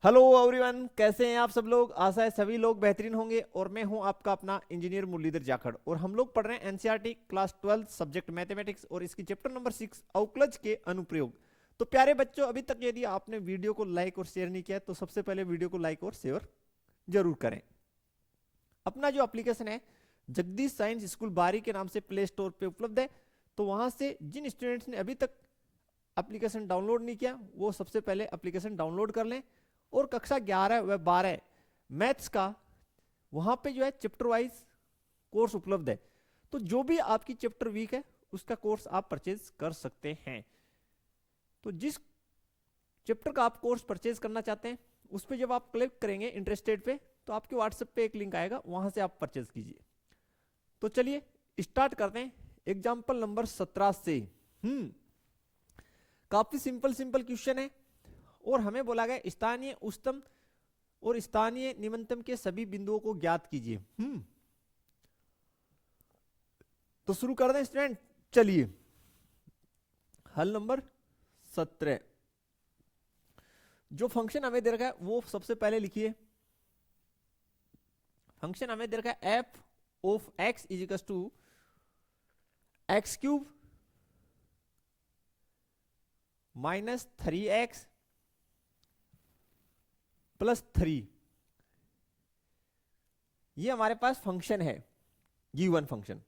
Hello everyone, कैसे हैं आप सब लोग। आशा है सभी लोग बेहतरीन होंगे। और मैं हूं आपका अपना इंजीनियर मुरलीधर जाखड़, और हम लोग पढ़ रहे हैं एनसीईआरटी क्लास 12 सब्जेक्ट मैथमेटिक्स, और इसकी चैप्टर नंबर 6 अवकलज के अनुप्रयोग। तो प्यारे बच्चों, अभी तक यदि आपने वीडियो को लाइक और शेयर नहीं किया तो सबसे पहले वीडियो को लाइक और शेयर जरूर करें। अपना जो एप्लीकेशन है जगदीश साइंस स्कूल बारी के नाम से प्ले स्टोर पे उपलब्ध है। तो वहां से जिन स्टूडेंट्स ने अभी तक एप्लीकेशन डाउनलोड नहीं किया वो सबसे पहले एप्लीकेशन डाउनलोड कर लें। और कक्षा 11 व 12 मैथ्स का वहां पे जो है चैप्टर वाइज कोर्स उपलब्ध है। तो जो भी आपकी चैप्टर वीक है उसका कोर्स आप परचेज कर सकते हैं। तो जिस चैप्टर का आप कोर्स परचेज करना चाहते हैं उस पर जब आप क्लिक करेंगे इंटरेस्टेड पे तो आपके व्हाट्सएप पे एक लिंक आएगा, वहां से आप परचेज कीजिए। तो चलिए स्टार्ट करते हैं एग्जाम्पल नंबर 17 से। काफी सिंपल सिंपल क्वेश्चन है। और हमें बोला गया स्थानीय उच्चतम और स्थानीय निम्नतम के सभी बिंदुओं को ज्ञात कीजिए। तो शुरू कर दें स्टूडेंट। चलिए हल नंबर 17। जो फंक्शन हमें दे रखा है वो सबसे पहले लिखिए। फंक्शन हमें दे रखा है f of x is equal to x cube minus 3x plus 3। ये हमारे पास फंक्शन है, गिवन फंक्शन।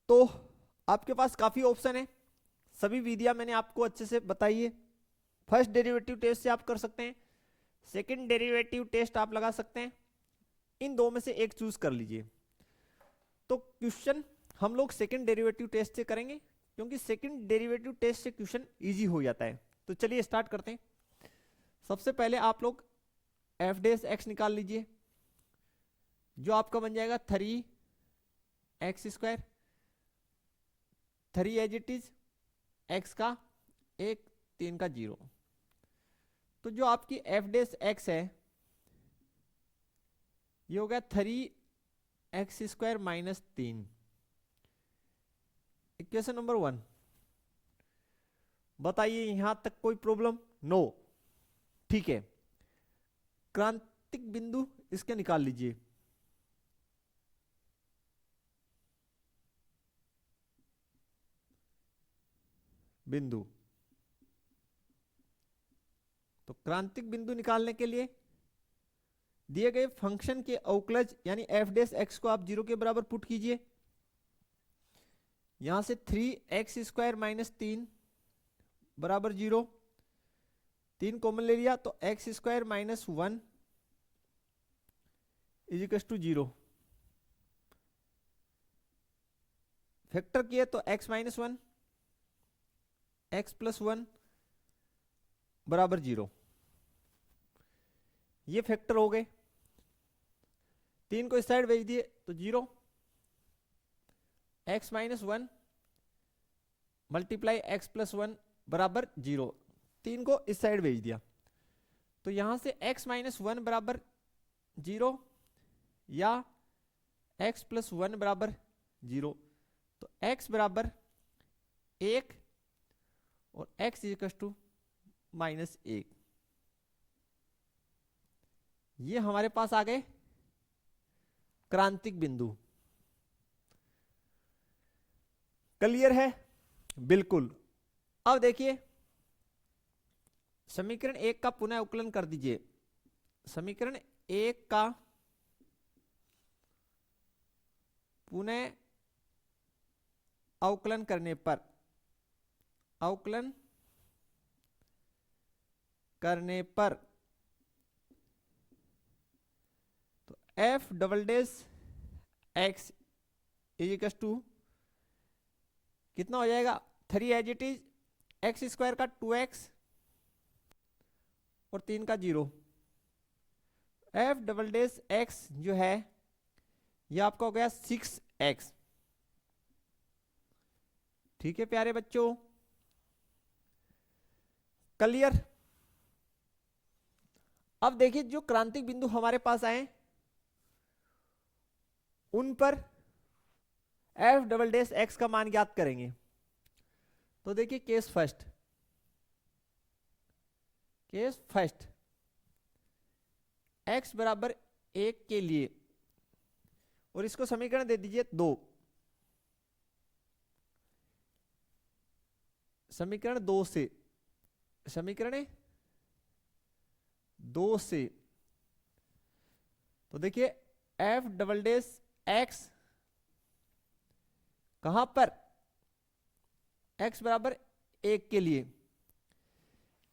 तो आपके पास काफी ऑप्शन है, सभी विधियां मैंने आपको अच्छे से बताई है। फर्स्ट डेरिवेटिव टेस्ट से आप कर सकते हैं, सेकंड डेरिवेटिव टेस्ट आप लगा सकते हैं। इन दो में से एक चूज कर लीजिए। तो क्वेश्चन हम लोग सेकंड डेरिवेटिव टेस्ट से करेंगे क्योंकि सेकंड डेरिवेटिव टेस्ट से क्वेश्चन इजी हो जाता है। तो चलिए स्टार्ट करते हैं। सबसे पहले आप लोग एफ डेस एक्स निकाल लीजिए, जो आपका बन जाएगा 3x²। 3 as it is, x का 1, 3 का 0। तो जो आपकी एफ डेस एक्स है ये हो गया 3x² माइनस 3। Equation number 1। बताइए यहां तक कोई प्रॉब्लम? नो। ठीक है, क्रांतिक बिंदु इसके निकाल लीजिए। बिंदु, तो क्रांतिक बिंदु निकालने के लिए दिए गए फंक्शन के अवकलज यानी एफ डेस एक्स को आप 0 के बराबर पुट कीजिए। यहां से 3x² माइनस 3 बराबर 0। 3 कॉमन ले लिया तो x² minus 1 is equal to 0। Factor किए तो x माइनस 1 x प्लस 1 बराबर 0। ये फैक्टर हो गए। 3 को इस साइड भेज दिए तो 0। x minus 1 multiply x plus 1 बराबर 0। 3 को इस साइड भेज दिया तो यहां से x माइनस 1 बराबर 0 या x प्लस 1 बराबर 0। तो x बराबर 1 और x इक्वल टू माइनस 1। ये हमारे पास आ गए क्रांतिक बिंदु। क्लियर है? बिल्कुल। अब देखिए समीकरण 1 का पुनः अवकलन कर दीजिए। समीकरण 1 का पुनः अवकलन करने पर तो f double dash x is equal to कितना हो जाएगा? 3 एज इट इज, x² का 2x और 3 का 0। एफ डबल डेस एक्स जो है ये आपका हो गया 6x। ठीक है प्यारे बच्चों, क्लियर? अब देखिए जो क्रांतिक बिंदु हमारे पास आए उन पर एफ डबल डेस एक्स का मान ज्ञात करेंगे। तो देखिए case first, case first, x बराबर 1 के लिए, और इसको समीकरण दे दीजिए 2। समीकरण 2 से, समीकरण 2 से तो देखिए f डबल डेश x कहां पर, x बराबर 1 के लिए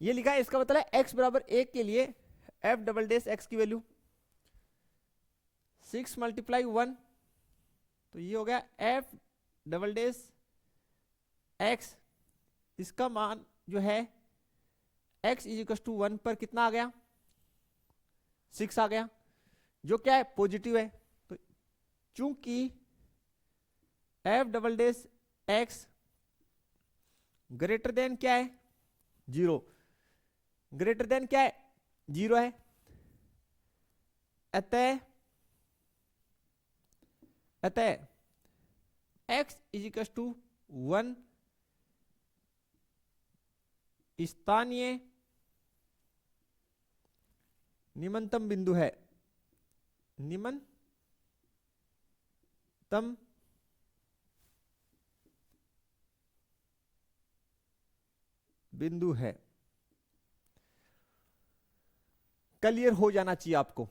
ये लिखा है, इसका मतलब है x बराबर 1 के लिए f डबल डेश x की वैल्यू 6 मल्टीप्लाई 1, तो ये हो गया f डबल डेश x, इसका मान जो है x इज इक्वल टू 1 पर कितना आ गया, 6 आ गया, जो क्या है पॉजिटिव है। तो चूंकि f double dash x greater than क्या है 0, ग्रेटर देन क्या है 0 है, अतः x इज इक्वल टू 1 स्थानीय निम्नतम बिंदु है, निम्नतम बिंदु है। क्लियर हो जाना चाहिए आपको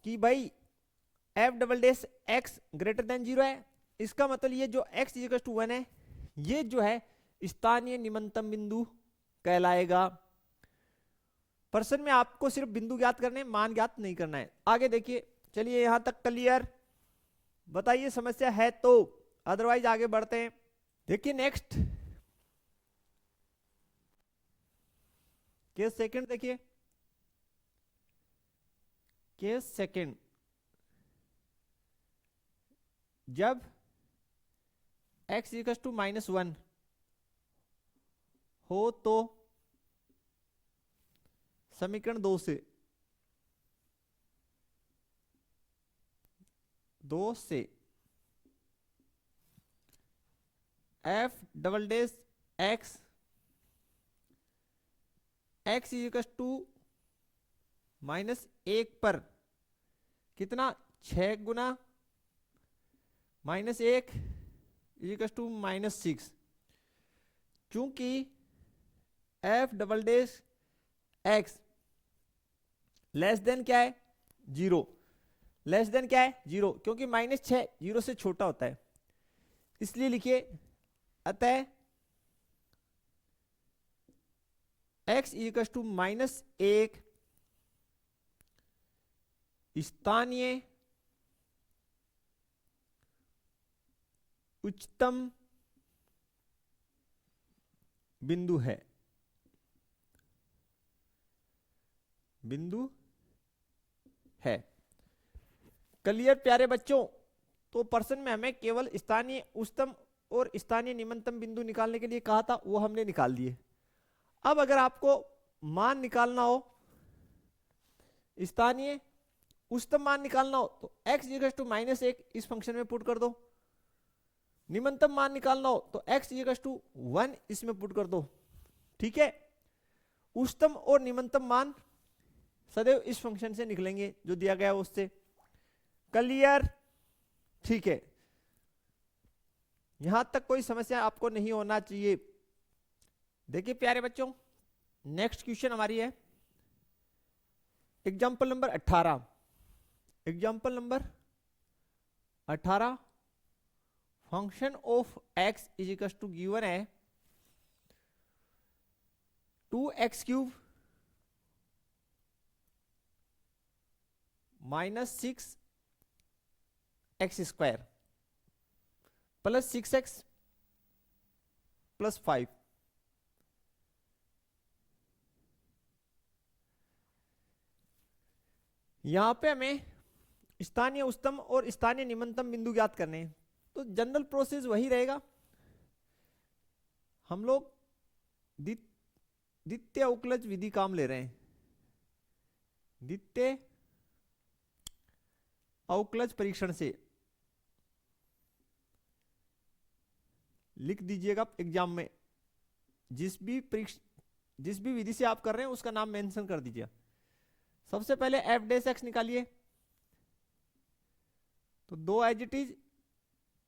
कि भाई f double dash x greater than 0 है, इसका मतलब ये जो x इक्वल टू 1 है ये जो है स्थानीय निम्नतम बिंदु कहलाएगा। प्रश्न में आपको सिर्फ बिंदु ज्ञात करने, मान ज्ञात नहीं करना है। आगे देखिए, चलिए यहां तक क्लियर, बताइए समस्या है तो, अदरवाइज आगे बढ़ते हैं। देखिए नेक्स्ट केस सेकंड, देखिए केस सेकंड, जब x इक्वल टू -1 हो तो समीकरण 2 से f double dash x x equal to -1 पर कितना 6 गुना -1 इक्वल टू -6, चूंकि f double dash x less than क्या है 0, लेस देन क्या है 0, क्योंकि -6 0 से छोटा होता है, इसलिए लिखिए अतः x इक्वल टू -1 स्थानीय उच्चतम बिंदु है, क्लियर प्यारे बच्चों। तो प्रश्न में हमें केवल स्थानीय उच्चतम और स्थानीय निम्नतम बिंदु निकालने के लिए कहा था, वो हमने निकाल दिए। अब अगर आपको मान निकालना हो, स्थानीय उच्चतम मान निकालना हो तो x इक्वल टू -1 इस फंक्शन में पुट कर दो, निम्नतम मान निकालना हो तो x इक्वल टू 1 इसमें पुट कर दो, ठीक है। उच्चतम और निम्नतम मान सदैव इस फंक्शन से निकलेंगे जो दिया गया है उससे, क्लियर, ठीक है। यहां तक कोई समस्या आपको नहीं होना चाहिए। देखिए प्यारे बच्चों, नेक्स्ट क्वेश्चन हमारी है example number 18। Example number 18, function of x is equal to given है 2x³ -6x² plus 6x plus 5। यहां पे हमें स्थानीय उच्चतम और स्थानीय निम्नतम बिंदु ज्ञात करने हैं, तो जनरल प्रोसेस वही रहेगा, हम लोग द्वितीय अवकलज विधि काम ले रहे हैं। द्वितीय अवकलज परीक्षण से लिख दीजिएगा एग्जाम में, जिस भी जिस भी विधि से आप कर रहे हैं उसका नाम मेंशन कर दीजिए। सबसे पहले एफ डैश एक्स निकालिए, तो 2 as it is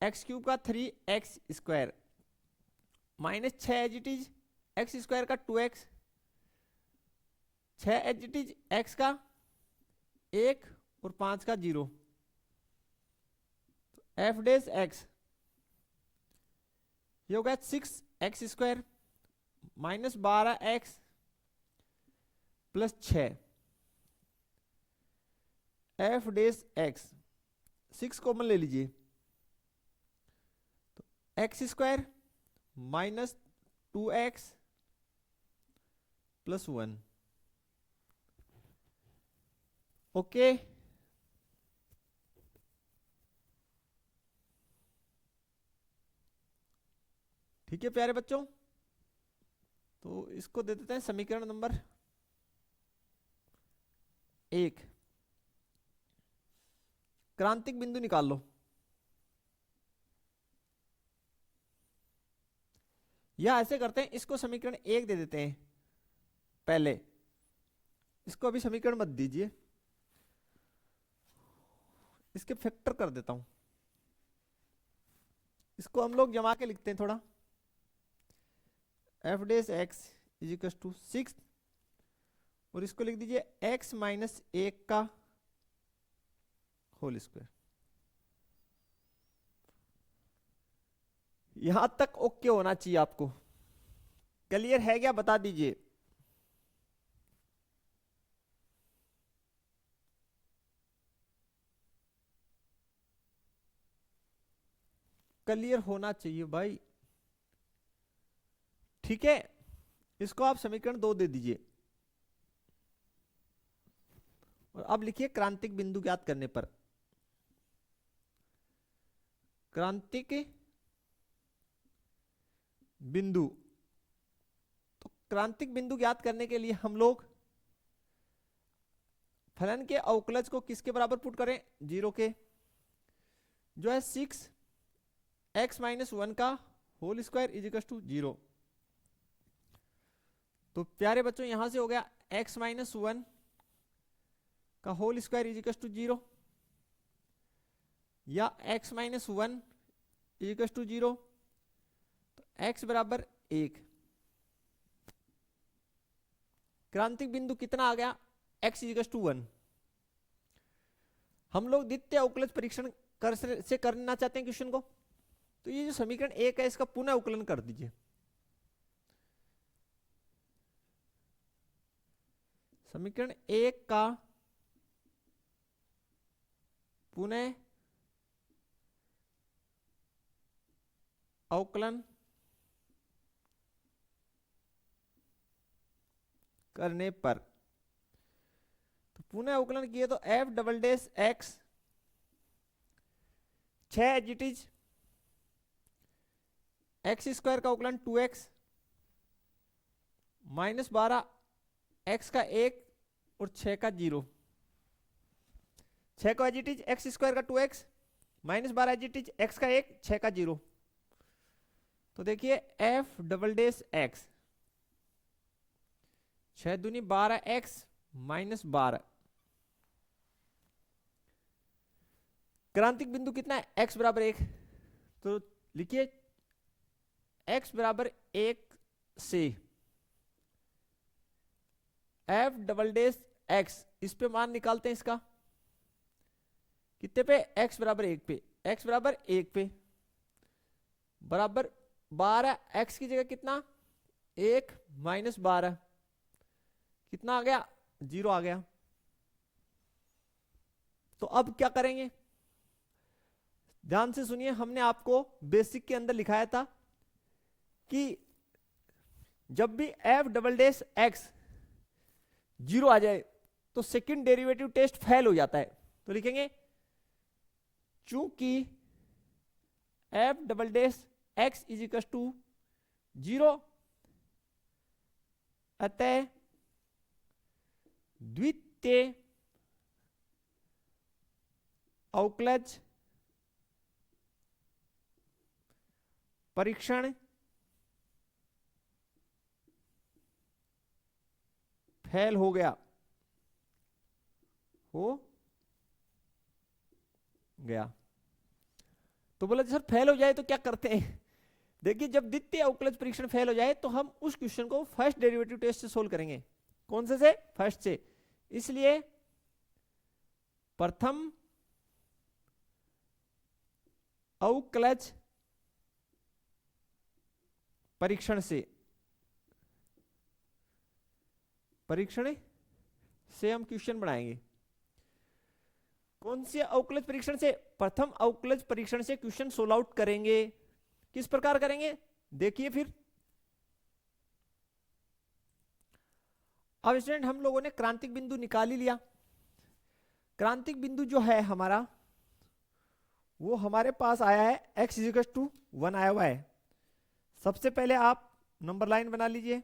x cube का 3x square minus 6 as it is x square का 2x, 6 as it is x का 1 और 5 का 0, एफ डैश एक्स ये हो गया 6x square minus 12x plus 6, F dash x 6 common ले लीजिए, तो x square minus 2x plus 1। Okay, ठीक है प्यारे बच्चों, तो इसको दे देते हैं समीकरण नंबर 1। क्रांतिक बिंदु निकाल लो, या ऐसे करते हैं इसको समीकरण 1 दे देते हैं पहले, इसको अभी समीकरण मत दीजिए, इसके फैक्टर कर देता हूं, इसको हम लोग जमा के लिखते हैं थोड़ा, f dash x is equal to 6 और इसको लिख दीजिए x माइनस 1 का होल स्क्वायर। यहां तक ओके होना चाहिए आपको, क्लियर है क्या बता दीजिए। क्लियर होना चाहिए भाई, ठीक है। इसको आप समीकरण 2 दे दीजिए और अब लिखिए क्रांतिक बिंदु ज्ञात करने पर, क्रांतिक बिंदु, तो क्रांतिक बिंदु ज्ञात करने के लिए हम लोग फलन के अवकलज को किसके बराबर पुट करें, 0 के, जो है 6x माइनस 1 का whole square is equal to 0। तो प्यारे बच्चों यहां से हो गया x माइनस 1 का whole square is equal to 0 या x minus 1 is equal to 0, तो x बराबर 1। क्रांतिक बिंदु कितना आ गया, x इज इक्वल टू 1। हम लोग द्वितीय अवकलज परीक्षण से करना चाहते हैं क्वेश्चन को, तो ये जो समीकरण 1 है इसका पुनः अवकलन कर दीजिए। समीकरण 1 का पुनः अवकलन करने पर, तो पुनः अवकलन किए तो f double dash x 6 as it is x square का अवकलन 2x माइनस 12 x का 1 और 6 का 0, 6 को as it is x square का 2x minus 12 as it is x का 1 6 का 0। तो देखिए एफ डबल डैश एक्स 6 दूनी 12x माइनस 12, क्रांतिक बिंदु कितना है, x बराबर 1, तो लिखिए x बराबर 1 से एफ डबल डैश एक्स, इस पे मान निकालते हैं इसका, कितने पे, x बराबर 1 पे, x बराबर 1 पे बराबर 12, x की जगह कितना 1 माइनस 12 कितना आ गया, 0 आ गया। तो अब क्या करेंगे, ध्यान से सुनिए, हमने आपको बेसिक के अंदर लिखाया था कि जब भी एफ डबल डैश एक्स 0 आ जाए तो सेकंड डेरिवेटिव टेस्ट फेल हो जाता है, तो लिखेंगे चूंकि f double dash x is equal to 0 अतः द्वितीय अवकलज परीक्षण फेल हो गया, हो गया। तो बोला सर फेल हो जाए तो क्या करते हैं? देखिए जब द्वितीय अवकलज परीक्षण फेल हो जाए तो हम उस क्वेश्चन को फर्स्ट डेरिवेटिव टेस्ट से सोल्व करेंगे। कौन से फर्स्ट से। इसलिए प्रथम अवकलज परीक्षण से हम क्वेश्चन बनाएंगे। कौन से अवकलज परीक्षण से? प्रथम अवकलज परीक्षण से क्वेश्चन सोल्व आउट करेंगे। किस प्रकार करेंगे देखिए फिर। अब स्टूडेंट हम लोगों ने क्रांतिक बिंदु निकाल ही लिया। क्रांतिक बिंदु जो है हमारा वो हमारे पास आया है x इक्वल टू 1 आया हुआ है। सबसे पहले आप नंबर लाइन बना लीजिए।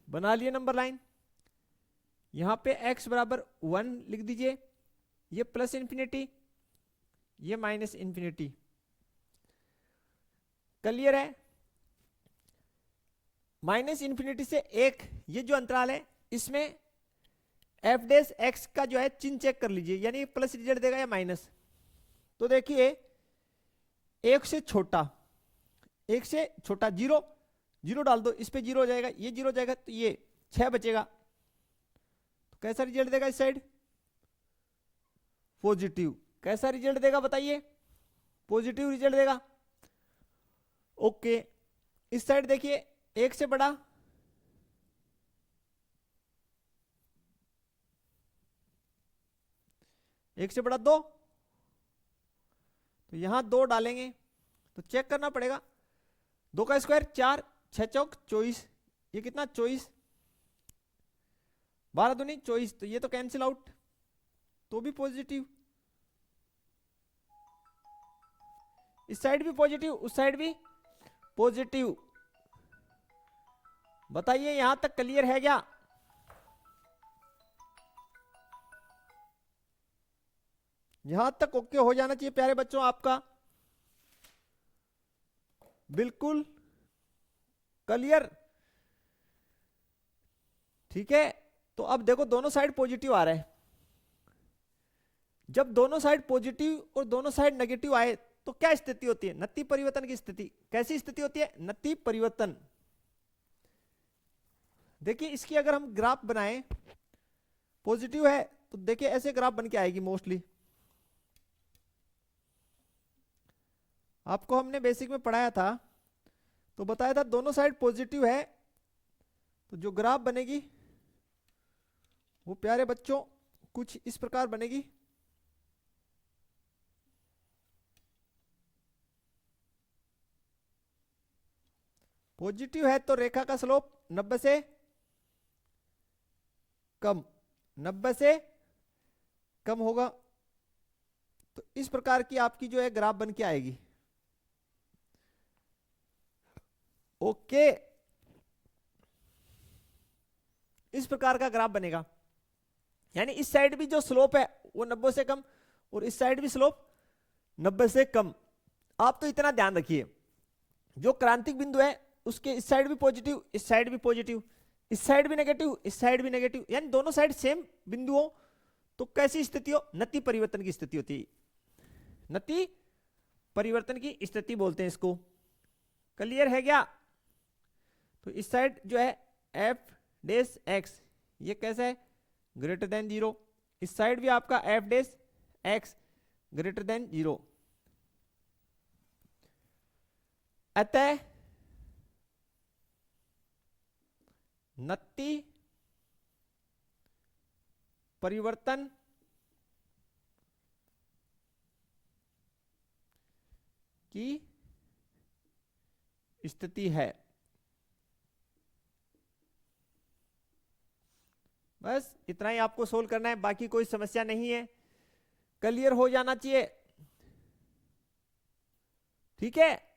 बना लिए नंबर लाइन। यहां पे x बराबर 1 लिख दीजिए, ये प्लस इंफिनिटी, ये माइनस इंफिनिटी। क्लियर है? माइनस इंफिनिटी से 1 ये जो अंतराल है इसमें एफ डेस एक्स का जो है चिन्ह चेक कर लीजिए, यानी प्लस रिजल्ट देगा या माइनस। तो देखिए 1 से छोटा, 1 से छोटा 0, 0 डाल दो, इस पे 0 हो जाएगा, ये 0 हो जाएगा, तो ये 6 बचेगा। तो कैसा रिजल्ट देगा इस साइड? पॉजिटिव। कैसा रिजल्ट देगा बताइए? पॉजिटिव रिजल्ट देगा। ओके, इस साइड देखिए 1 से बड़ा, एक से बड़ा 2, तो यहां 2 डालेंगे तो चेक करना पड़ेगा। 2 का स्क्वायर 4, 6 चौक 24, ये कितना 24, 12 दूनी 24, तो ये तो कैंसिल आउट, तो भी पॉजिटिव। इस साइड भी पॉजिटिव, उस साइड भी पॉजिटिव। बताइए यहां तक क्लियर है क्या? यहां तक ओके हो जाना चाहिए प्यारे बच्चों आपका, बिल्कुल क्लियर। ठीक है, तो अब देखो दोनों साइड पॉजिटिव आ रहे हैं। जब दोनों साइड पॉजिटिव और दोनों साइड नेगेटिव आए तो क्या स्थिति होती है? नति परिवर्तन की स्थिति। कैसी स्थिति होती है? नति परिवर्तन। देखिए इसकी अगर हम ग्राफ बनाएं, पॉजिटिव है तो देखिए ऐसे ग्राफ बन के आएगी मोस्टली। आपको हमने बेसिक में पढ़ाया था तो बताया था दोनों साइड पॉजिटिव है तो जो ग्राफ बनेगी वो प्यारे बच्चों कुछ इस प्रकार बनेगी। पॉजिटिव है तो रेखा का स्लोप 90 से कम, 90 से कम होगा, तो इस प्रकार की आपकी जो है ग्राफ बन के आएगी। ओके, इस प्रकार का ग्राफ बनेगा, यानी इस साइड भी जो स्लोप है वो 90 से कम और इस साइड भी स्लोप 90 से कम। आप तो इतना ध्यान रखिए, जो क्रांतिक बिंदु है उसके इस साइड भी पॉजिटिव, इस साइड भी पॉजिटिव, इस साइड भी नेगेटिव, इस साइड भी नेगेटिव, यानी दोनों साइड सेम बिंदु हो तो कैसी स्थिति हो? नति परिवर्तन की स्थिति होती है। नति परिवर्तन की स्थिति बोलते हैं इसको। क्लियर है क्या? तो इस साइड जो है एफ डेस एक्स ये कैसा है? Greater than 0। इस साइड भी आपका F dash x greater than 0। अतः नति परिवर्तन की स्थिति है। बस इतना ही आपको सोल्व करना है, बाकी कोई समस्या नहीं है, क्लियर हो जाना चाहिए। ठीक है,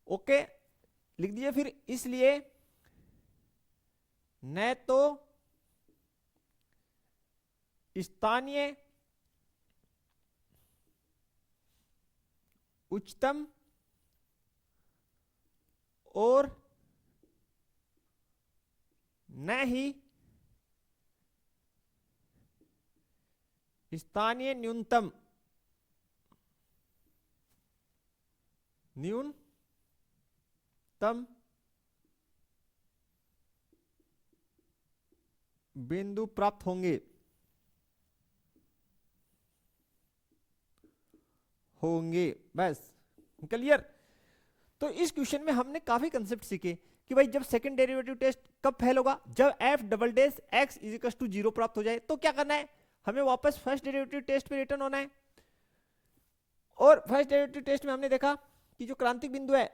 ओके लिख दीजिए फिर। इसलिए न तो स्थानीय उच्चतम और न ही स्थानीय न्यूनतम बिंदु प्राप्त होंगे बस क्लियर। तो इस क्वेश्चन में हमने काफी कंसेप्ट सीखे कि भाई जब सेकंड डेरिवेटिव टेस्ट कब फेल होगा, जब f double dash x is equal to 0 प्राप्त हो जाए। तो क्या करना है, हमें वापस फर्स्ट डेरिवेटिव टेस्ट पे रिटर्न होना है। और फर्स्ट डेरिवेटिव टेस्ट में हमने देखा कि जो क्रांतिक बिंदु है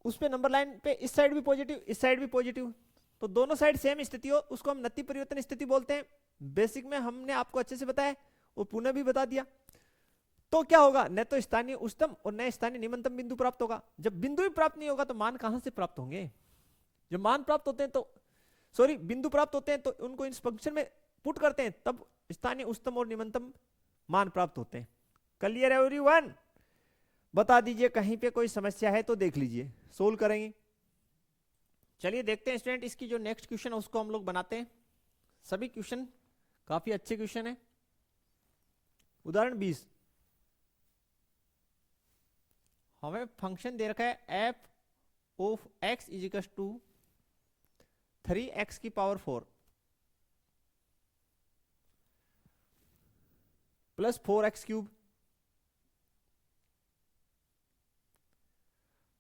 उस पे नंबर लाइन पे इस साइड भी पॉजिटिव इस साइड भी पॉजिटिव, तो दोनों साइड सेम स्थिति हो उसको हम नति परिवर्तन स्थिति बोलते हैं। बेसिक में हमने आपको अच्छे से बताया और पुनः भी बता दिया। तो क्या होगा, न तो स्थानीय उच्चतम और न स्थानीय निम्नतम बिंदु प्राप्त होगा। जब बिंदु भी प्राप्त नहीं होगा तो मान कहां से प्राप्त होंगे। जब मान प्राप्त होते हैं तो बिंदु प्राप्त होते हैं तो उनको इस फंक्शन में पुट करते हैं, तब स्थानीय उच्चतम और निम्नतम मान प्राप्त होते हैं। क्लियर है एवरीवन? बता दीजिए कहीं पे कोई समस्या है तो देख लीजिए, सोल्व करेंगे। चलिए देखते हैं स्टूडेंट, इसकी जो नेक्स्ट क्वेश्चन है उसको हम लोग बनाते हैं। सभी क्वेश्चन काफी अच्छे क्वेश्चन है। उदाहरण 20, हमें फंक्शन दे रखा है f of x is equal to 3x की power 4 plus 4x cube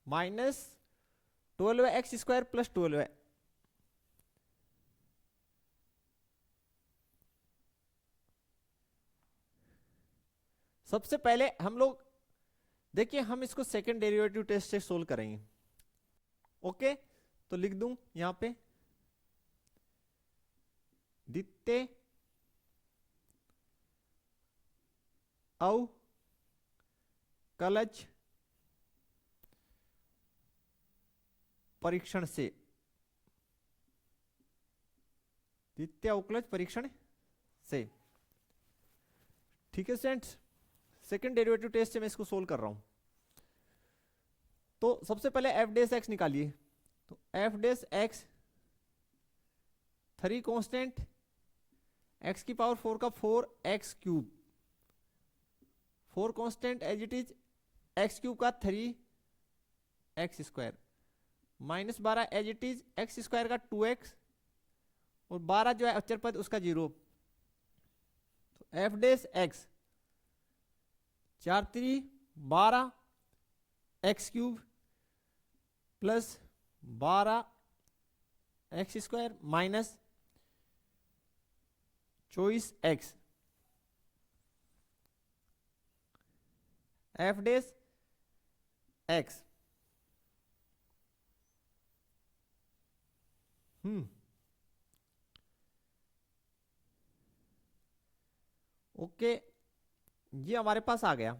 minus 12x square plus 12 है। सबसे पहले हम लोग देखिए, हम इसको सेकंड डेरिवेटिव टेस्ट से सोल्व करेंगे। ओके, तो लिख दूं यहां पे द्वितीय अवकलज परीक्षण से, द्वितीय अवकलज परीक्षण से। ठीक है स्टूडेंट्स, सेकंड डेरिवेटिव टेस्ट से मैं इसको सोल्व कर रहा हूं। तो सबसे पहले एफ डेस एक्स निकालिए। तो F dash x 3 constant x की पावर 4 का 4x cube, 4 constant as it is x cube का 3x square minus 12 as it is x square का 2x और 12 जो है अचर पद उसका 0। तो F dash X 4 3 12 X cube plus 12 X square minus 24x F dash X. Okay, ये हमारे पास आ गया।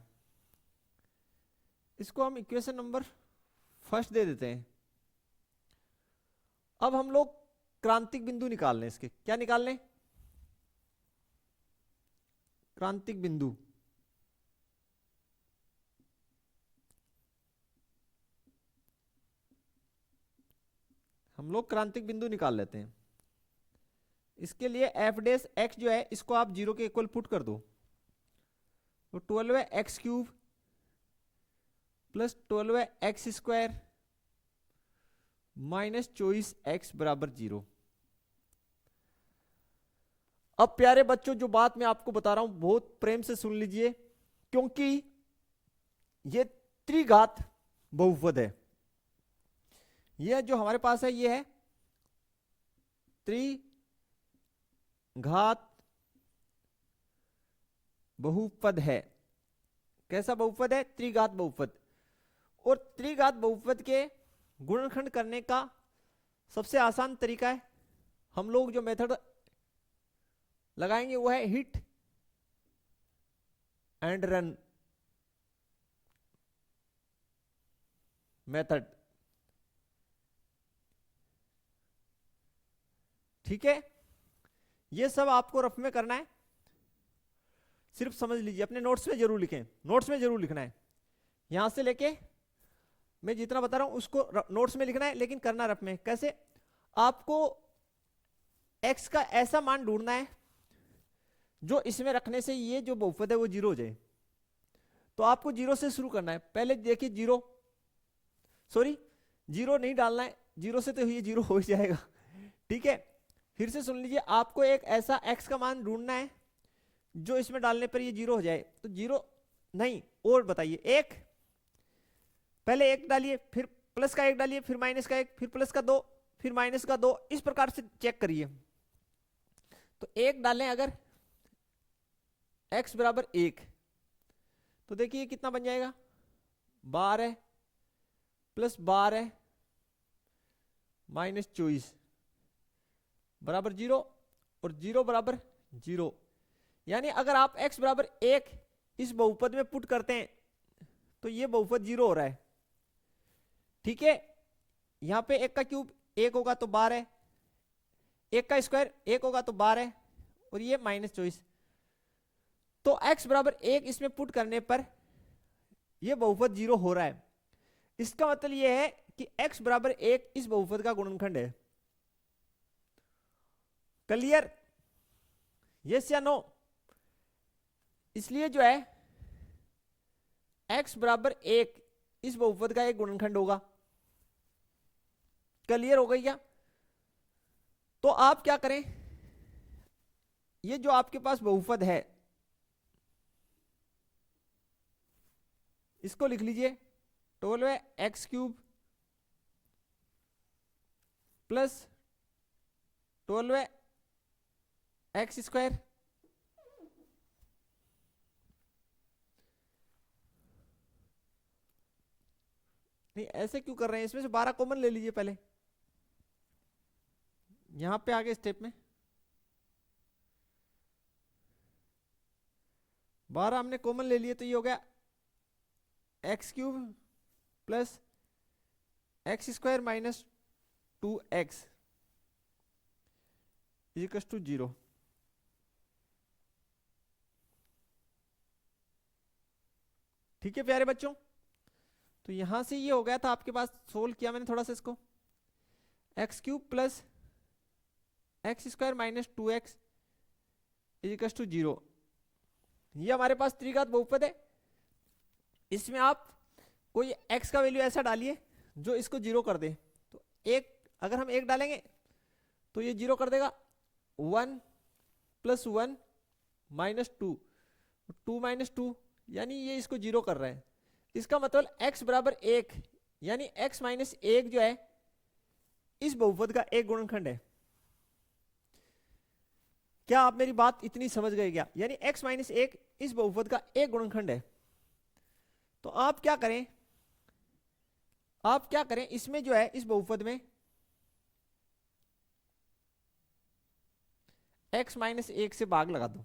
इसको हम इक्वेशन नंबर फर्स्ट दे देते हैं। अब हम लोग क्रांतिक बिंदु निकाल लें। इसके क्या निकाल लें, क्रांतिक बिंदु। हम लोग क्रांतिक बिंदु निकाल लेते हैं। इसके लिए एफ डेस एक्स जो है इसको आप 0 के इक्वल पुट कर दो। तो 12 है एक्स क्यूब प्लस 12 है एक्स स्क्वायर माइनस 24x बराबर 0। अब प्यारे बच्चों, जो बात मैं आपको बता रहा हूं बहुत प्रेम से सुन लीजिए, क्योंकि ये त्रिघात बहुपद है। यह जो हमारे पास है ये है त्रिघात बहुपद है। कैसा बहुपद है, त्रिघात बहुपद। और त्रिघात बहुपद के गुणनखंड करने का सबसे आसान तरीका है, हम लोग जो मेथड लगाएंगे वो है हिट एंड रन मेथड। ठीक है, ये सब आपको रफ में करना है, सिर्फ समझ लीजिए। अपने नोट्स में जरूर लिखें, नोट्स में जरूर लिखना है। यहां से लेके मैं जितना बता रहा हूं उसको नोट्स में लिखना है, लेकिन करना रफ में। कैसे, आपको x का ऐसा मान ढूंढना है जो इसमें रखने से ये जो बहुपद है वो जीरो हो जाए। तो आपको जीरो से शुरू करना है। पहले देखिए जीरो, सॉरी जीरो नहीं डालना है, जीरो से तो ये जीरो हो ही जाएगा। ठीक है, फिर से सुन लीजिए, आपको एक ऐसा x का मान ढूंढना है जो इसमें डालने पर ये जीरो हो जाए। तो जीरो नहीं, और बताइए, एक, पहले एक डालिए, फिर प्लस का एक डालिए, फिर माइनस का एक, फिर प्लस का दो, फिर माइनस का दो, इस प्रकार से चेक करिए। तो एक डालें अगर x बराबर एक, तो देखिए कितना बन जाएगा, 12 प्लस 12 माइनस 24 बराबर जीरो, और जीरो बराबर जीरो। यानी अगर आप x बराबर एक इस बहुपद में पुट करते हैं तो ये बहुपद जीरो हो रहा है। ठीक है, यहां पे एक का क्यूब एक होगा तो 12, एक का स्क्वायर एक होगा तो 12, और ये माइनस 24। तो x बराबर एक इसमें पुट करने पर यह बहुपद जीरो हो रहा है। इसका मतलब यह है कि x बराबर एक इस बहुपद का गुणनखंड है। क्लियर, यस या नो? इसलिए जो है x बराबर एक इस बहुपद का एक गुणनखंड होगा। क्लियर हो गई क्या? तो आप क्या करें, ये जो आपके पास बहुपद है इसको लिख लीजिए, 12 X cube plus 12 X square नहीं, ऐसे क्यों कर रहे हैं? इसमें से 12 कॉमन ले लीजिए पहले, यहां पे आगे स्टेप में 12 हमने कॉमन ले लिए, तो ये हो गया x cube plus x square minus 2x equals to 0। ठीक है प्यारे बच्चों, तो यहां से ये हो गया था आपके पास, सोल्व किया मैंने थोड़ा सा इसको, x cube plus x square minus 2x equals to 0। ये हमारे पास त्रिघात बहुपद है। इसमें आप कोई x का वैल्यू ऐसा डालिए जो इसको जीरो कर दे। तो एक, अगर हम एक डालेंगे तो ये जीरो कर देगा, 1 प्लस 1 माइनस 2, 2 माइनस 2, यानी ये इसको जीरो कर रहा है। इसका मतलब x बराबर एक, यानी x माइनस एक जो है इस बहुपद का एक गुणनखंड है। क्या आप मेरी बात इतनी समझ गए क्या? यानी x माइनस एक इस बहुपद का एक गुणनखंड है। तो आप क्या करें, आप क्या करें, इसमें जो है इस बहुपद में x माइनस एक से भाग लगा दो,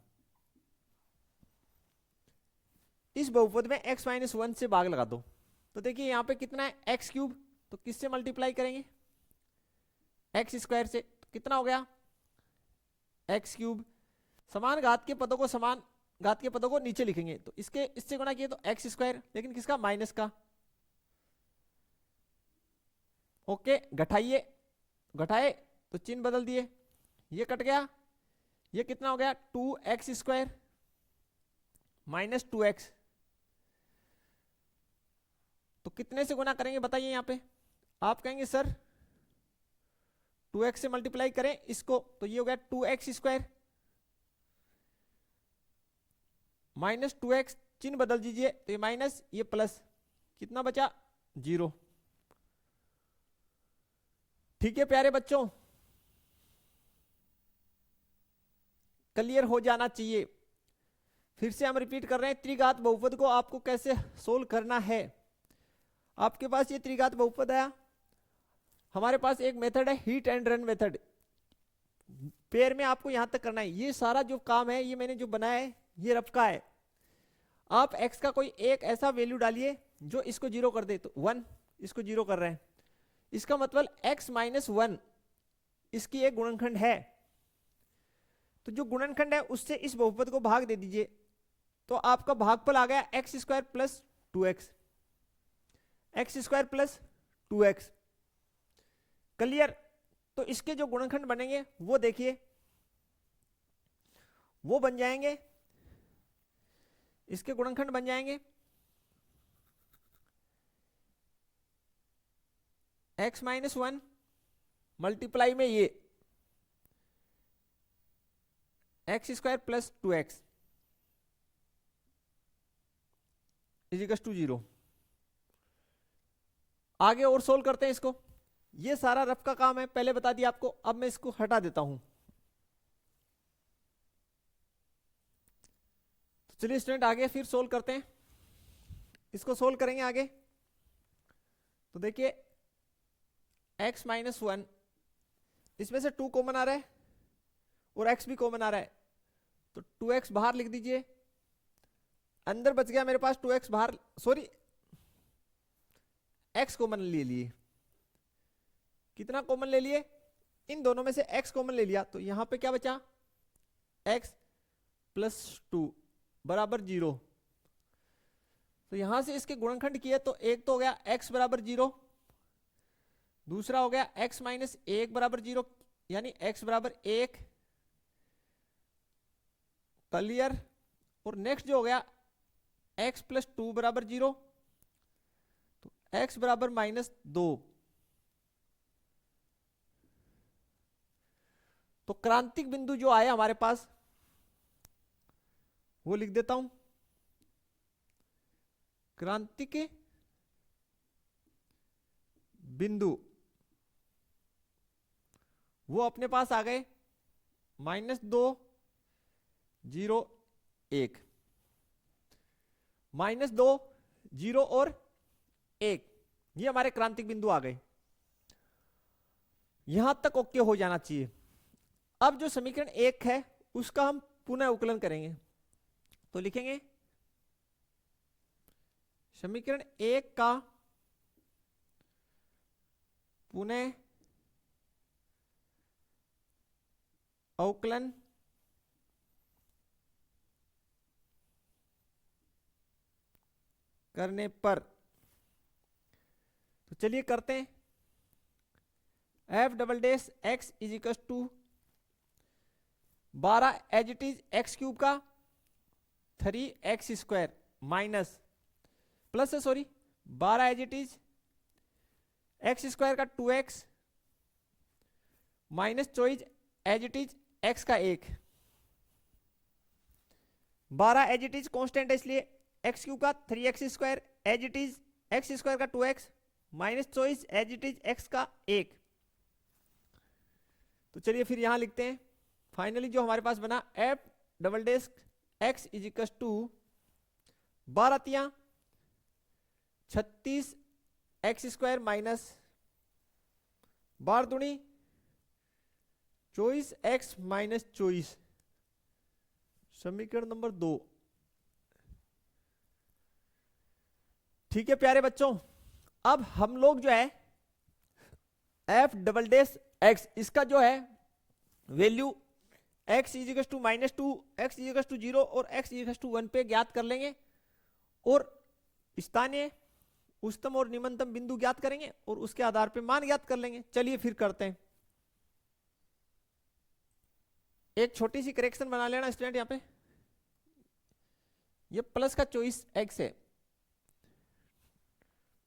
इस बहुपद में x माइनस वन से भाग लगा दो। तो देखिए यहां पे कितना है, एक्स क्यूब, तो किससे मल्टीप्लाई करेंगे, एक्स स्क्वायर से, तो कितना हो गया एक्स क्यूब। समान घात के पदों को समान घात के पदों को नीचे लिखेंगे, तो इसके इससे गुणा किए तो एक्स स्क्वायर, लेकिन किसका, माइनस का। ओके, घटाइए, घटाए तो चिन्ह बदल दिए, ये कट गया, ये कितना हो गया 2x स्क्वायर माइनस 2x। तो कितने से गुना करेंगे बताइए? यहां पे आप कहेंगे सर 2x से मल्टीप्लाई करें इसको, तो ये हो गया 2x स्क्वायर माइनस 2x, चिन्ह बदल दीजिए, तो ये माइनस ये प्लस, कितना बचा 0। ठीक है प्यारे बच्चों, क्लियर हो जाना चाहिए। फिर से हम रिपीट कर रहे हैं, त्रिघात बहुपद को आपको कैसे सोल्व करना है। आपके पास ये त्रिघात बहुपद आया, हमारे पास एक मेथड है hit and run method, pair में आपको यहां तक करना है। ये सारा जो काम है ये मैंने जो बनाया है ये रफ का है। आप x का कोई एक ऐसा वैल्यू डालिए जो इसको जीरो कर दे, तो 1 इसको जीरो कर रहे हैं, इसका मतलब x माइनस वन इसकी एक गुणनखंड है। तो जो गुणनखंड है उससे इस बहुपद को भाग दे दीजिए, तो आपका भागफल आ गया x square plus 2x, x square plus 2x। Clear? तो इसके जो गुणनखंड बनेंगे वो देखिए, वो बन जाएंगे, इसके गुणनखंड बन जाएंगे x माइनस वन मल्टीप्लाई में ये x square plus 2x is equal to 0। आगे और सोल्व करते हैं इसको। ये सारा रफ का काम है, पहले बता दिया आपको। अब मैं इसको हटा देता हूं। तो चलिए स्टूडेंट आगे फिर सोल्व करते हैं। इसको सोल्व करेंगे आगे। तो देखिए x माइनस वन, इसमें से 2 कॉमन आ रहा है और x भी कॉमन आ रहा है, तो 2x बाहर लिख दीजिए। अंदर बच गया मेरे पास 2x बाहर, सॉरी x कॉमन ले लिए। कितना कॉमन ले लिए? इन दोनों में से x कॉमन ले लिया, तो यहां पे क्या बचा? x प्लस 2 बराबर 0। तो यहां से इसके गुणनखंड किए तो एक तो हो गया x बराबर 0, दूसरा हो गया x माइनस 1 बराबर 0, यानी x बराबर 1 क्लियर। और नेक्स्ट जो हो गया x प्लस 2 बराबर 0, तो x बराबर माइनस 2। तो क्रांतिक बिंदु जो आया हमारे पास वो लिख देता हूं। क्रांतिक बिंदु वो अपने पास आ गए -2 0 1, -2 0 और 1, ये हमारे क्रांतिक बिंदु आ गए। यहां तक ओके हो जाना चाहिए। अब जो समीकरण 1 है उसका हम पुनः उकलन करेंगे। तो लिखेंगे समीकरण 1 का पुनः अवकलन करने पर, तो चलिए करते हैं। f double dash x is equal to 12 as it is x cube का 3x स्क्वायर माइनस प्लस है, sorry 12 as it is x square का 2x minus 24 as it is x का 1। 12 एज इट इज कॉन्स्टेंट है इसलिए x cube का 3x square as it is x square का 2x minus 24 as it is x का 1। तो चलिए फिर यहां लिखते हैं। फाइनली जो हमारे पास बना f double dash x is equal to 12 36 x square minus 12 दूनी 24 x माइनस 24, समीकरण नंबर 2। ठीक है प्यारे बच्चों, अब हम लोग जो है f डबल डैश x, इसका जो है value x is equal to -2, x is equal to 0 और x इजिकल टू 1 पे ज्ञात कर लेंगे और स्थानीय उच्चतम और निम्नतम बिंदु ज्ञात करेंगे और उसके आधार पे मान ज्ञात कर लेंगे। चलिए फिर करते हैं। एक छोटी सी करेक्शन बना लेना स्टूडेंट, यहां पे ये प्लस का 24x है,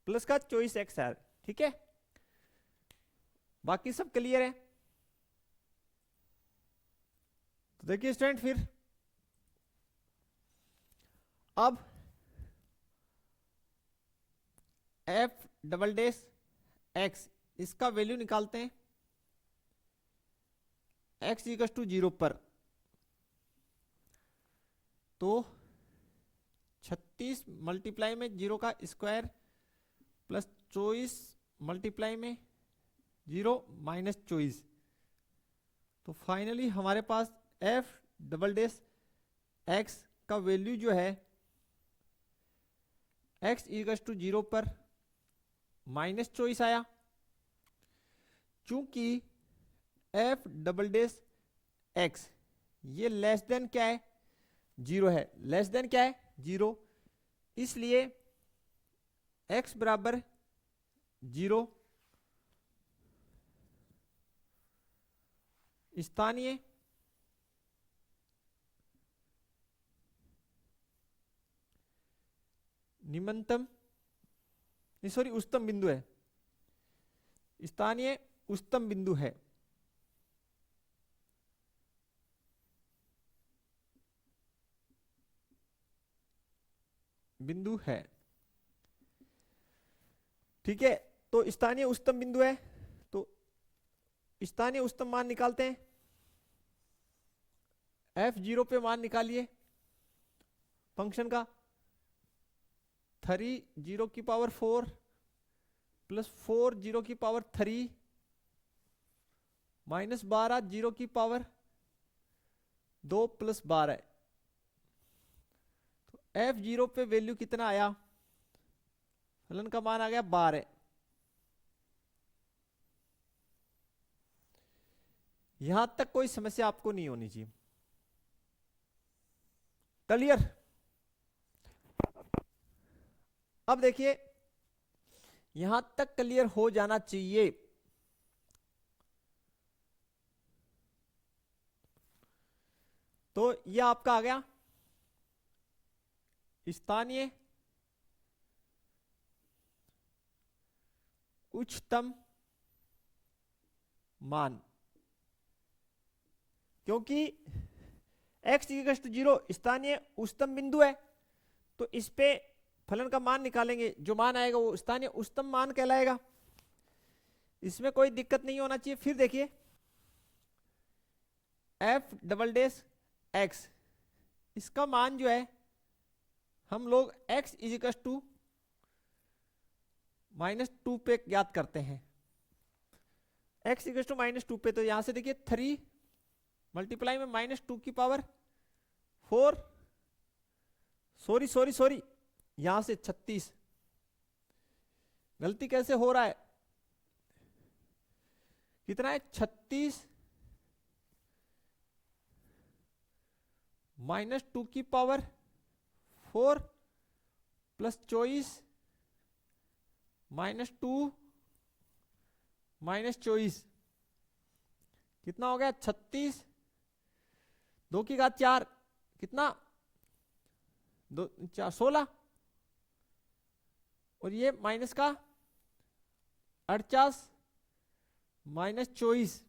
प्लस का 24x है, ठीक है। बाकी सब क्लियर है। तो देखिए स्टूडेंट फिर अब f डबल डैश x, इसका वैल्यू निकालते हैं x इक्वल टू 0 पर। तो 36 मल्टीप्लाई में 0 का स्क्वायर प्लस 24 मल्टीप्लाई में 0 माइनस 24, तो फाइनली हमारे पास f डबल डैश x का वैल्यू जो है x इक्वल टू 0 पर -24 आया। चूंकि f डबल डैश x ये लेस देन क्या है? 0 है। लेस देन क्या है? 0, इसलिए x बराबर 0 स्थानीय निम्नतम, नहीं सॉरी, उच्चतम बिंदु है, स्थानीय उच्चतम बिंदु है। बिंदु है, ठीक है। तो स्थानीय उच्चतम बिंदु है, तो स्थानीय उच्चतम मान निकालते हैं। F0 पे मान निकालिए फंक्शन का, 3 0 की पावर 4 प्लस 4 0 की पावर 3 माइनस 12 0 की पावर 2 प्लस 12। तो F0 पे वैल्यू कितना आया, फलन का मान आ गया 12। यहां तक कोई समस्या आपको नहीं होनी चाहिए, क्लियर। अब देखिए यहां तक क्लियर हो जाना चाहिए। तो यह आपका आ गया स्थानीय उच्चतम मान, क्योंकि x = 0 स्थानीय उच्चतम बिंदु है, तो इस पे फलन का मान निकालेंगे, जो मान आएगा वो स्थानीय उच्चतम मान कहलाएगा। इसमें कोई दिक्कत नहीं होना चाहिए। फिर देखिए f"x, इसका मान जो है हम लोग x = -2 पे ज्ञात करते हैं। x = -2 पे, तो यहां से देखिए 3 मल्टीप्लाई में -2 की पावर 4, सॉरी यहां से 36। गलती कैसे हो रहा है, कितना है 36 -2 की पावर 4 प्लस 24 -2 -24, कितना हो गया 36, 2 की घात 4, कितना 2 4 16, और ये माइनस का 48 -24।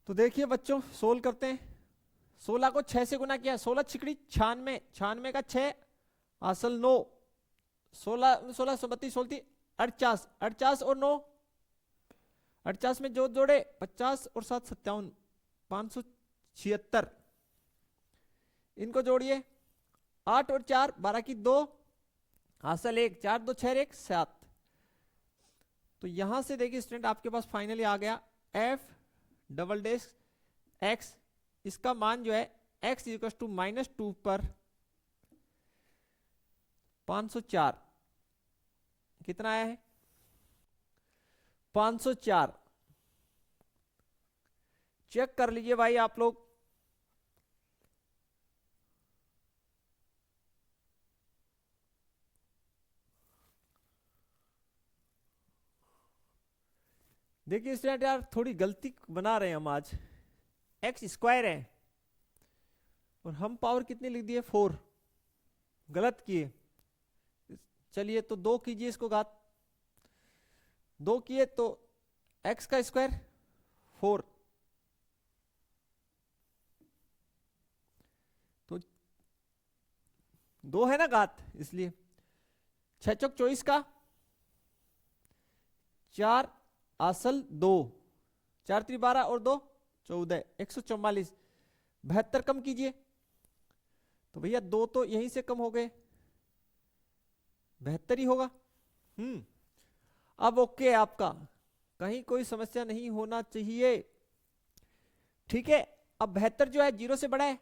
तो देखिए बच्चों सोल्व करते हैं। 16 को 6 से गुना किया, 16 छिकड़ी 96, 96 का 6 असल 9, 16 16 32 16 48, 48 और 9, 48 में जो जोड़े 50 और 7 57, 576। इनको जोड़िए, 8 और 4 12 की 2, हासिल 1, 4 2 6 1 7। तो यहां से देखिए स्टूडेंट आपके पास फाइनली आ गया f"x, इसका मान जो है x = -2 पर 504, कितना आया है 504। चेक कर लीजिए भाई आप लोग। देखिए स्टूडेंट यार थोड़ी गलती बना रहे हैं हम आज। x² है और हम पावर कितनी लिख दिए 4, गलत किए। चलिए तो 2 कीजिए, इसको घात 2 किए तो x का स्क्वायर 4, तो 2 है ना घात, इसलिए 6 चौक 24 का 4 असल 2, 4 3 12 और 2 14, 144। 72 कम कीजिए, तो भैया 2 तो यहीं से कम हो गए, 72 ही होगा। अब ओके, आपका कहीं कोई समस्या नहीं होना चाहिए, ठीक है। अब 72 जो है 0 से बड़ा है,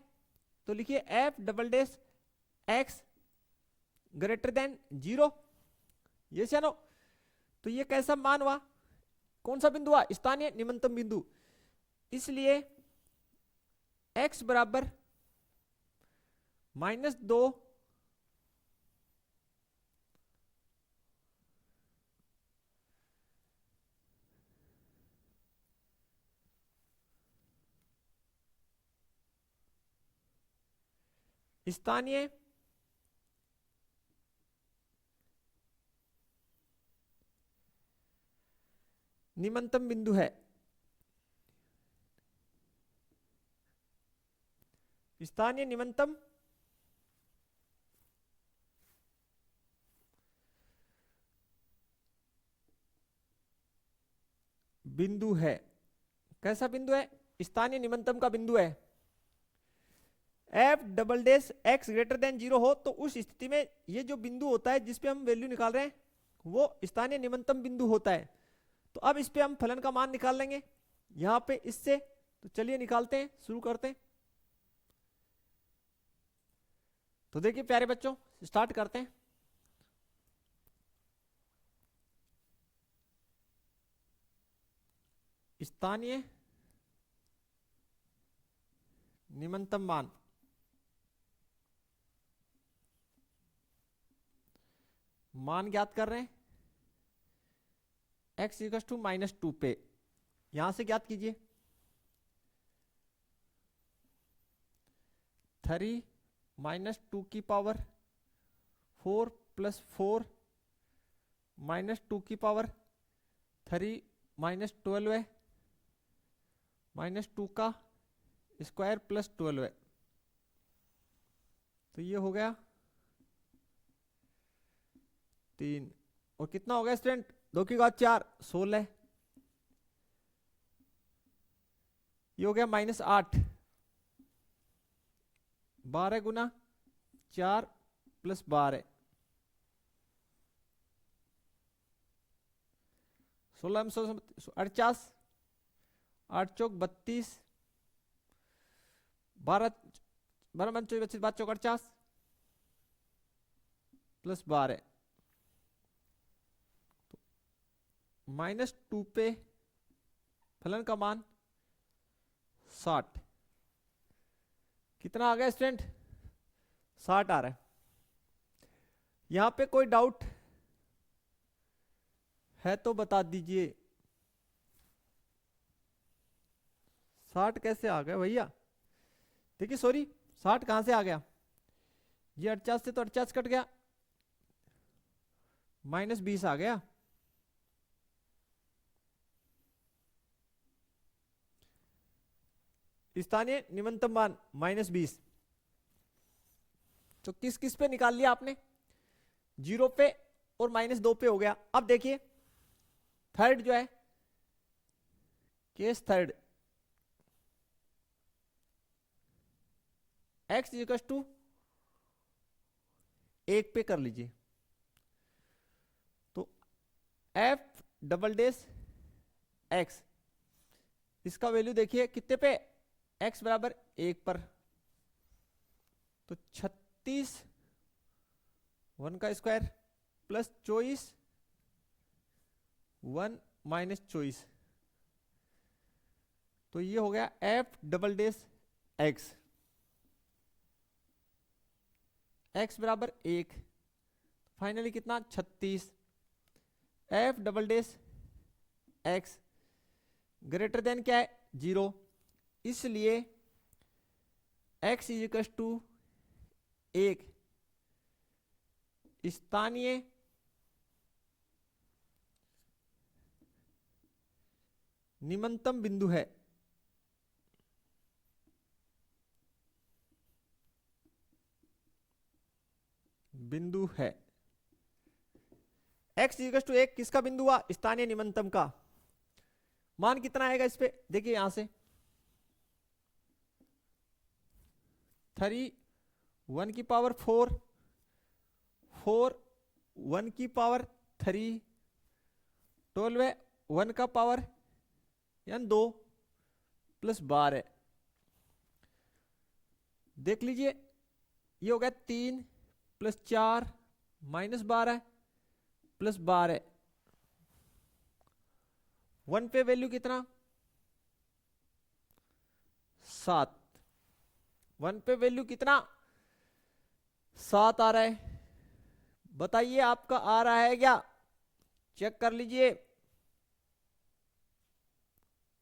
तो लिखिए f"x > 0, ये से नो। तो ये कैसा मान हुआ, कौन सा बिंदु हुआ, स्थानीय निम्नतम बिंदु, इसलिए x बराबर -2 - स्थानीय निम्नतम बिंदु है। स्थानीय निम्नतम बिंदु है। कैसा बिंदु है? स्थानीय निम्नतम का बिंदु है। F double dash x greater than 0 हो तो उस स्थिति में ये जो बिंदु होता है जिस पे हम वैल्यू निकाल रहे हैं वो स्थानीय निम्नतम बिंदु होता है। तो अब इस पे हम फलन का मान निकाल लेंगे यहां पे इससे। तो चलिए निकालते हैं, शुरू करते हैं। तो देखिए प्यारे बच्चों, स्टार्ट करते हैं। स्थानीय निम्नतम मान ज्ञात कर रहे हैं x इक्वल्स टू -2 पे। यहां से ज्ञात कीजिए 3 -2 की पावर 4 प्लस 4 -2 की पावर 3 -12 है, -2 का स्क्वायर प्लस 12 है। तो ये हो गया 3 और कितना हो गया स्टूडेंट? 2 की घात 4 16। ये हो गया -8। 12 गुना 4 प्लस 12 16 48 8 चौक 32 12 12 25 25 5 चौक 48 प्लस 12 -2 पे फलन का मान 60। कितना आ गया स्टूडेंट? 60 आ रहा है। यहां पे कोई डाउट है तो बता दीजिए। 60 कैसे आ गया भैया? देखिए सॉरी, 60 कहां से आ गया? ये 48 से तो 48 कट गया, -20 आ गया। स्थानीय निम्नतम मान -20। तो किस किस पे निकाल लिया आपने? 0 पे और -2 पे हो गया। अब देखिए थर्ड जो है, case third, x equal to 1 पे कर लीजिए। तो f डबल डैश x, इसका वैल्यू देखिए कितने पे? x बराबर 1 पर। तो 36 1 का स्क्वायर प्लस 24 1 माइनस 24। तो ये हो गया f double dash x, x बराबर 1। फाइनली कितना? 36। f double dash x greater than क्या है? 0। इसलिए x इक्वल टू 1 स्थानीय निम्नतम बिंदु है। बिंदु है x इक्वल टू 1 किसका बिंदु हुआ? स्थानीय निम्नतम का। मान कितना आएगा इस पे? देखिए यहां से 3 1 की पावर 4 4 1 की पावर 3 12 1 का पावर यानी 2 प्लस 12। देख लीजिए ये हो गया 3 प्लस 4 माइनस 12 प्लस 12। 1 पे वैल्यू कितना? 7। 1 पे वैल्यू कितना? 7 आ रहा है। बताइए आपका आ रहा है क्या? चेक कर लीजिए,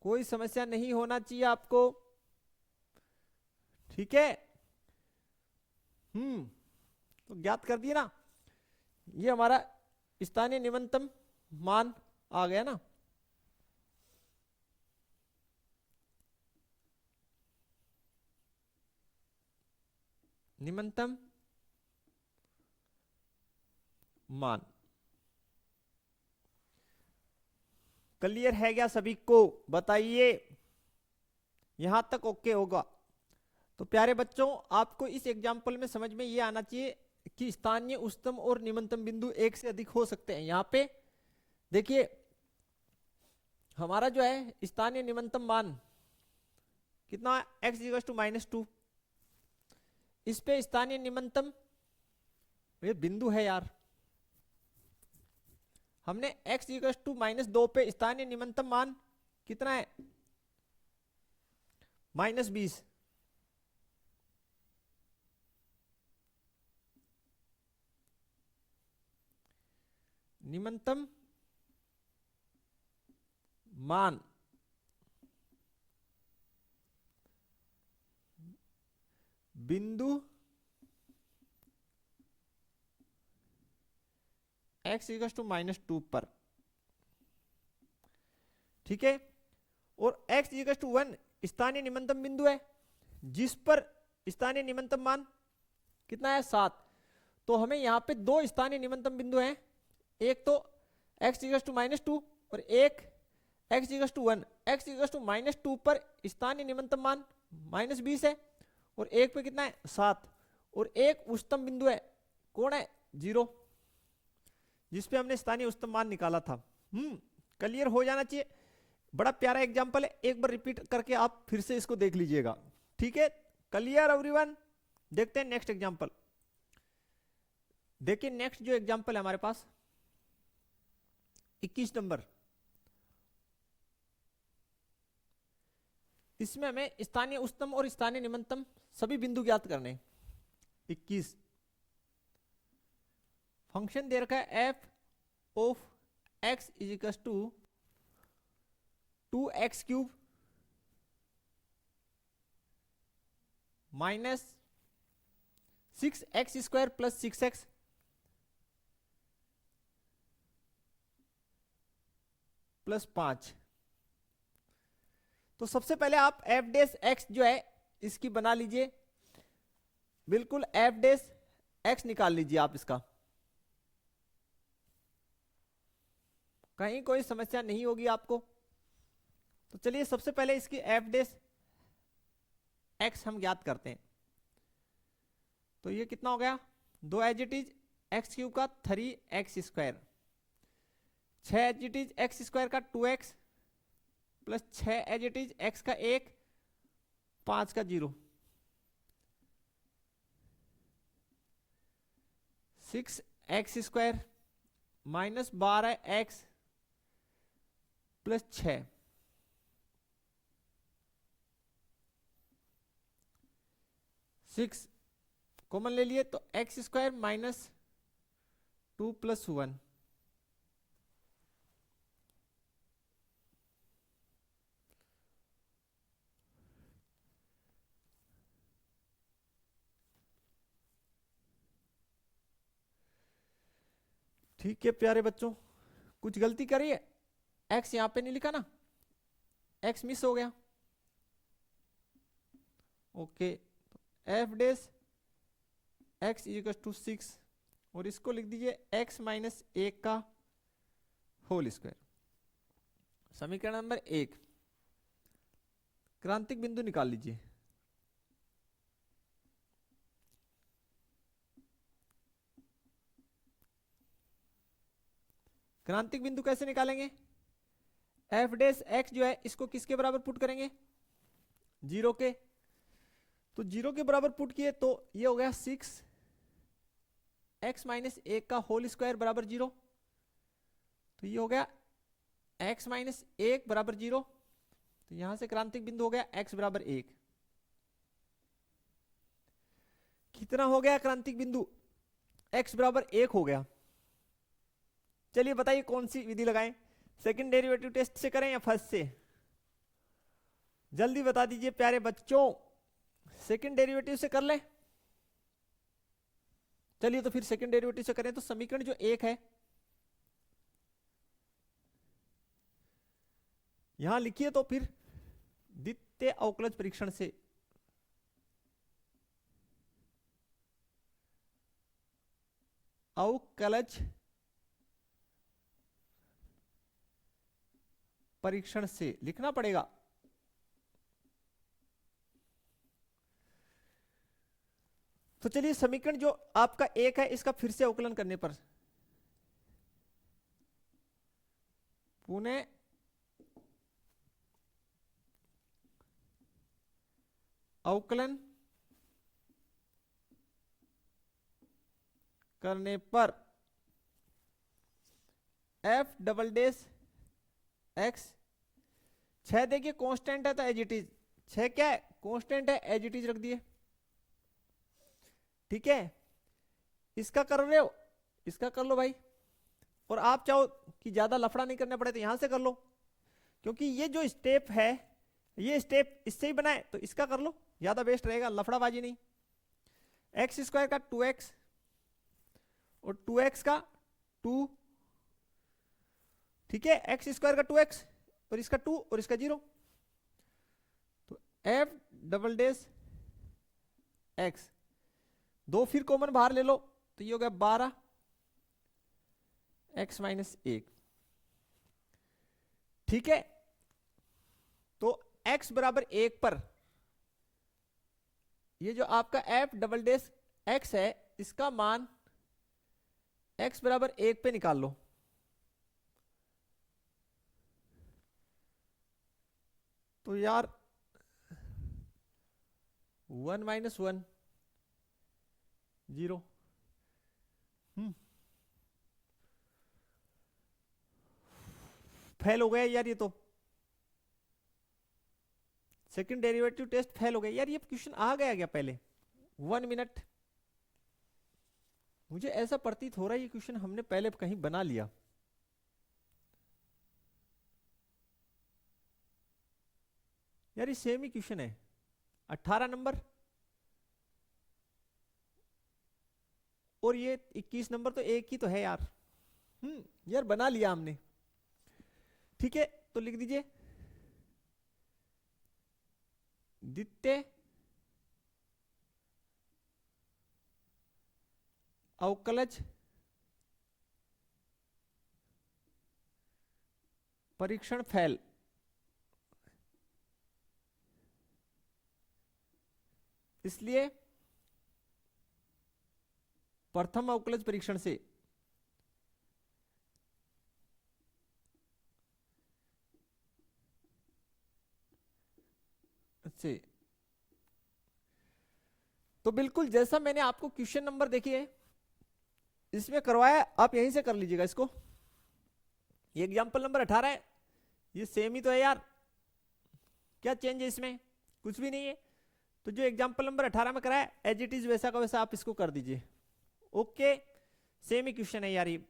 कोई समस्या नहीं होना चाहिए आपको। ठीक है, तो ज्ञात कर दिए ना, ये हमारा स्थानीय न्यूनतम मान आ गया ना। न्यूनतम मान क्लियर है क्या सभी को? बताइए, यहां तक ओके होगा? तो प्यारे बच्चों, आपको इस एग्जाम्पल में समझ में ये आना चाहिए कि स्थानीय उच्चतम और निम्नतम बिंदु एक से अधिक हो सकते हैं। यहां पे देखिए, हमारा जो है स्थानीय निम्नतम मान कितना, x=-2। इस पे स्थानीय निम्नतम, ये बिंदु है यार, हमने x=-2 पे स्थानीय निम्नतम मान कितना है, -20। निम्नतम मान बिंदु x=-2 पर, ठीक है। और x=1 स्थानीय निम्नतम बिंदु है, जिस पर स्थानीय निम्नतम मान कितना है, 7। तो हमें यहां पे दो स्थानीय निम्नतम बिंदु हैं, एक तो x=-2 और एक x=1। x=-2 पर स्थानीय निम्नतम मान -20 है, और एक पे कितना है, 7। और एक उच्चतम बिंदु है, कौन है, 0, जिस पे हमने स्थानीय उच्चतम मान निकाला था। क्लियर हो जाना चाहिए। बड़ा प्यारा एग्जांपल है, एक बार रिपीट करके आप फिर से इसको देख लीजिएगा, ठीक है। Clear everyone? देखते हैं नेक्स्ट एग्जांपल। देखिए नेक्स्ट जो एग्जांपल है हमारे पास 21 नंबर, इसमें हमें स्थानीय उच्चतम और स्थानीय निम्नतम सभी बिंदु ज्ञात करने। 21 फंक्शन दे रखा है f of x=2x³ -6x² + 6x + 5। तो सबसे पहले आप f' जो है इसकी बना लीजिए, बिल्कुल f' निकाल लीजिए आप इसका, कहीं कोई समस्या नहीं होगी आपको। तो चलिए सबसे पहले इसकी f' हम ज्ञात करते हैं। तो ये कितना हो गया, 2 एज इट इज x³ का 3x², 6 as it is x² का 2x plus 6 as it is x का 1, 5 का 0, 6x² minus 12x plus 6, 6 common ले लिए तो x² माइनस 2 + 1, ठीक है प्यारे बच्चों। कुछ गलती करिए, x यहां पे नहीं लिखा ना, x मिस हो गया। ओके, f' x=6 और इसको लिख दीजिए x - 1 का होल स्क्वायर। समीकरण नंबर 1, क्रांतिक बिंदु निकाल लीजिए। क्रांतिक बिंदु कैसे निकालेंगे, f' जो है इसको किसके बराबर पुट करेंगे, 0 के। तो 0 के बराबर पुट किए तो ये हो गया 6x - 1 का होल स्क्वायर बराबर 0। तो ये हो गया x - 1 बराबर 0। तो यहां से क्रांतिक बिंदु हो गया x बराबर 1। कितना हो गया क्रांतिक बिंदु, x बराबर 1 हो गया। चलिए बताइए कौन सी विधि लगाएं, सेकंड डेरिवेटिव टेस्ट से करें या फर्स्ट से? जल्दी बता दीजिए प्यारे बच्चों, सेकंड डेरिवेटिव से कर ले, चलिए तो फिर सेकंड डेरिवेटिव से करें तो समीकरण जो एक है यहां लिखिए, तो फिर द्वितीय अवकलज परीक्षण से अवकलज परीक्षण से लिखना पड़ेगा। तो चलिए समीकरण जो आपका एक है इसका फिर से अवकलन करने पर पुनः अवकलन करने पर एफ डबल डेस एक्स, 6 देखिए कांस्टेंट है तो एज इट इज, 6 क्या है कांस्टेंट है, एज इट इज रख दिए। ठीक है, इसका कर रहे हो, इसका कर लो भाई, और आप चाहो कि ज्यादा लफड़ा नहीं करना पड़े तो यहां से कर लो, क्योंकि ये जो स्टेप है ये स्टेप इससे ही बनाए तो इसका कर लो, ज्यादा बेस्ट रहेगा, लफड़ाबाजी नहीं। एक्स स्क्वायर का 2x और 2x का 2, ठीक है, एक्स स्क्वायर का 2x और इसका 2 और इसका 0, तो एफ डबल डेस एक्स, 2 फिर कॉमन बाहर ले लो तो ये हो गया 12 x माइनस 1। ठीक है, तो x बराबर 1 पर ये जो आपका एफ डबल डेस x है इसका मान x बराबर 1 पे निकाल लो। तो यार 1 माइनस 1 0, फेल हो गया यार, ये तो सेकंड डेरिवेटिव टेस्ट फेल हो गया यार। ये क्वेश्चन आ गया क्या पहले? 1 मिनट, मुझे ऐसा प्रतीत हो रहा है ये क्वेश्चन हमने पहले कहीं बना लिया। यार ये सेम ही क्वेश्चन है, 18 नंबर और ये 21 नंबर, तो एक ही तो है यार। यार बना लिया हमने। ठीक है, तो लिख दीजिए द्वितीय अवकलज परीक्षण फेल, इसलिए प्रथम अवकलज परीक्षण से तो बिल्कुल जैसा मैंने आपको क्वेश्चन नंबर देखिए इसमें करवाया, आप यहीं से कर लीजिएगा इसको। ये एग्जाम्पल नंबर 18 है, ये सेम ही तो है यार, क्या चेंज है इसमें? कुछ भी नहीं है। तो जो एग्जाम्पल नंबर 18 में कराया एज इट इज वैसा का वैसा आप इसको कर दीजिए। ओके, सेम ही क्वेश्चन है यार ये।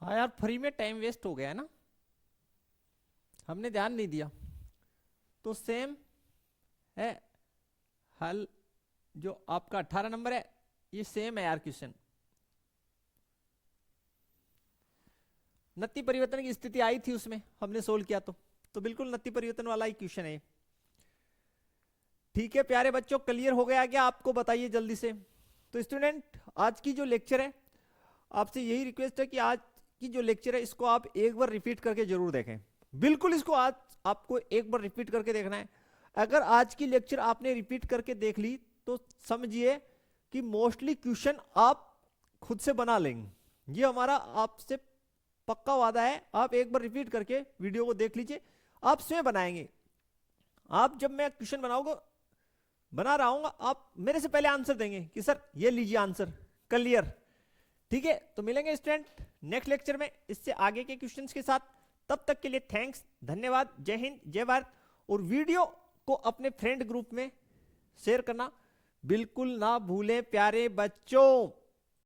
हाँ यार, फ्री में टाइम वेस्ट हो गया है ना, हमने ध्यान नहीं दिया। तो सेम है हल, जो आपका 18 नंबर है ये सेम है यार क्वेश्चन। नत्ती परिवर्तन की स्थिति आई थी उसमें हमने सोल्व किया, तो बिल्कुल नत्ती परिवर्तन वाला ही क्वेश्चन है। ठीक है प्यारे बच्चों, क्लियर हो गया क्या आपको? बताइए जल्दी से। तो स्टूडेंट, आज की जो लेक्चर है आपसे यही रिक्वेस्ट है कि आज की जो लेक्चर है इसको आप एक बार रिपीट करके जरूर देखें। बिल्कुल इसको आज आपको एक बार रिपीट करके देखना है। अगर आज की लेक्चर आपने रिपीट करके देख ली तो समझिए कि मोस्टली क्वेश्चन आप खुद से बना लेंगे। ये हमारा आपसे पक्का वादा है। आप एक बार रिपीट करके वीडियो को देख लीजिए, आप स्वयं बनाएंगे। आप जब मैं क्वेश्चन बना रहा हूं आप मेरे से पहले आंसर देंगे कि सर ये लीजिए आंसर, क्लियर। ठीक है, तो मिलेंगे स्टूडेंट नेक्स्ट लेक्चर में इससे आगे के क्वेश्चंस के साथ। तब तक के लिए थैंक्स, धन्यवाद, जय हिंद, जय भारत। और वीडियो को अपने फ्रेंड ग्रुप में शेयर करना बिल्कुल ना भूलें प्यारे बच्चों।